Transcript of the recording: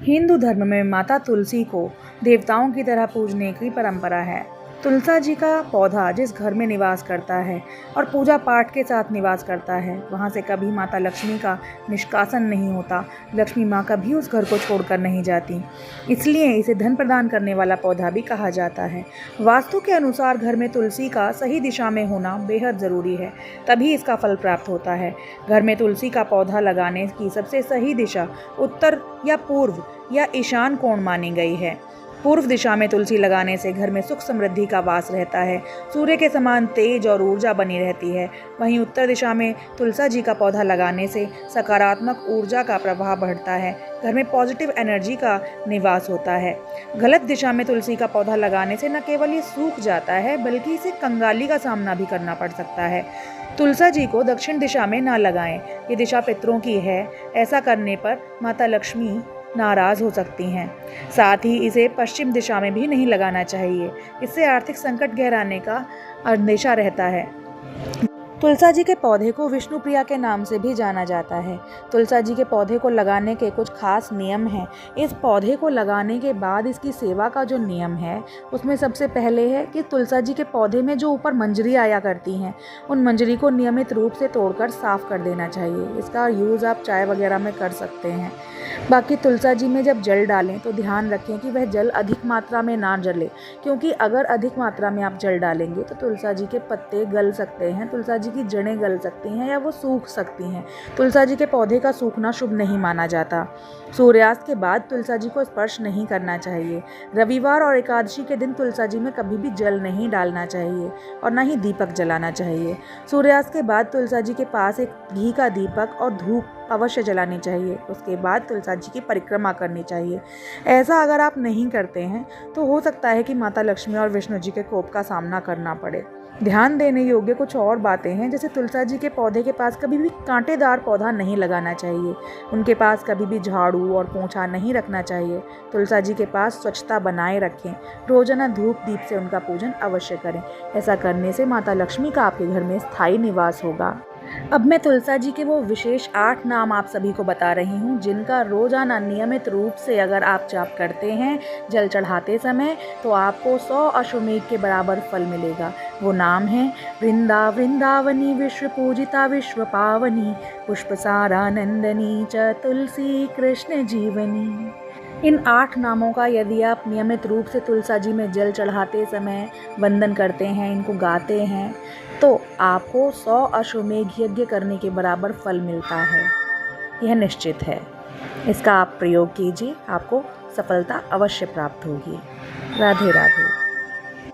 हिंदू धर्म में माता तुलसी को देवताओं की तरह पूजने की परंपरा है। तुलसा जी का पौधा जिस घर में निवास करता है और पूजा पाठ के साथ निवास करता है, वहाँ से कभी माता लक्ष्मी का निष्कासन नहीं होता। लक्ष्मी माँ कभी उस घर को छोड़कर नहीं जाती, इसलिए इसे धन प्रदान करने वाला पौधा भी कहा जाता है। वास्तु के अनुसार घर में तुलसी का सही दिशा में होना बेहद ज़रूरी है, तभी इसका फल प्राप्त होता है। घर में तुलसी का पौधा लगाने की सबसे सही दिशा उत्तर या पूर्व या ईशान कोण मानी गई है। पूर्व दिशा में तुलसी लगाने से घर में सुख समृद्धि का वास रहता है, सूर्य के समान तेज और ऊर्जा बनी रहती है। वहीं उत्तर दिशा में तुलसा जी का पौधा लगाने से सकारात्मक ऊर्जा का प्रभाव बढ़ता है, घर में पॉजिटिव एनर्जी का निवास होता है। गलत दिशा में तुलसी का पौधा लगाने से न केवल ये सूख जाता है, बल्कि इसे कंगाली का सामना भी करना पड़ सकता है। तुलसा जी को दक्षिण दिशा में ना लगाएं, ये दिशा पितरों की है। ऐसा करने पर माता लक्ष्मी नाराज हो सकती हैं। साथ ही इसे पश्चिम दिशा में भी नहीं लगाना चाहिए, इससे आर्थिक संकट गहराने का अंदेशा रहता है। तुलसा जी के पौधे को विष्णु प्रिया के नाम से भी जाना जाता है। तुलसा जी के पौधे को लगाने के कुछ खास नियम हैं। इस पौधे को लगाने के बाद इसकी सेवा का जो नियम है, उसमें सबसे पहले है कि तुलसा जी के पौधे में जो ऊपर मंजरी आया करती हैं, उन मंजरी को नियमित रूप से तोड़कर साफ कर देना चाहिए। इसका यूज़ आप चाय वगैरह में कर सकते हैं। बाकी तुलसा जी में जब जल डालें तो ध्यान रखें कि वह जल अधिक मात्रा में ना जले, क्योंकि अगर अधिक मात्रा में आप जल डालेंगे तो तुलसा जी के पत्ते गल सकते हैं, तुलसा जी की जड़ें गल सकती हैं या वो सूख सकती हैं। तुलसा जी के पौधे का सूखना शुभ नहीं माना जाता। सूर्यास्त के बाद तुलसा जी को स्पर्श नहीं करना चाहिए। रविवार और एकादशी के दिन तुलसा जी में कभी भी जल नहीं डालना चाहिए और ना ही दीपक जलाना चाहिए। सूर्यास्त के बाद तुलसा जी के पास एक घी का दीपक और धूप अवश्य जलानी चाहिए। उसके बाद तुलसा जी की परिक्रमा करनी चाहिए। ऐसा अगर आप नहीं करते हैं तो हो सकता है कि माता लक्ष्मी और विष्णु जी के कोप का सामना करना पड़े। ध्यान देने योग्य कुछ और बातें हैं, जैसे तुलसा जी के पौधे के पास कभी भी कांटेदार पौधा नहीं लगाना चाहिए। उनके पास कभी भी झाड़ू और पोंछा नहीं रखना चाहिए। तुलसा जी के पास स्वच्छता बनाए रखें। रोजाना धूप दीप से उनका पूजन अवश्य करें। ऐसा करने से माता लक्ष्मी का आपके घर में स्थायी निवास होगा। अब मैं तुलसा जी के वो विशेष 8 नाम आप सभी को बता रही हूँ, जिनका रोजाना नियमित रूप से अगर आप जाप करते हैं जल चढ़ाते समय, तो आपको 100 अश्वमेघ के बराबर फल मिलेगा। वो नाम है वृंदावनी विश्व पूजिता विश्व पावनी पुष्पसारानंदनी च तुलसी कृष्ण जीवनी। इन 8 नामों का यदि आप नियमित रूप से तुलसा जी में जल चढ़ाते समय वंदन करते हैं, इनको गाते हैं, तो आपको 100 अश्वमेघ यज्ञ करने के बराबर फल मिलता है। यह निश्चित है। इसका आप प्रयोग कीजिए, आपको सफलता अवश्य प्राप्त होगी। राधे राधे।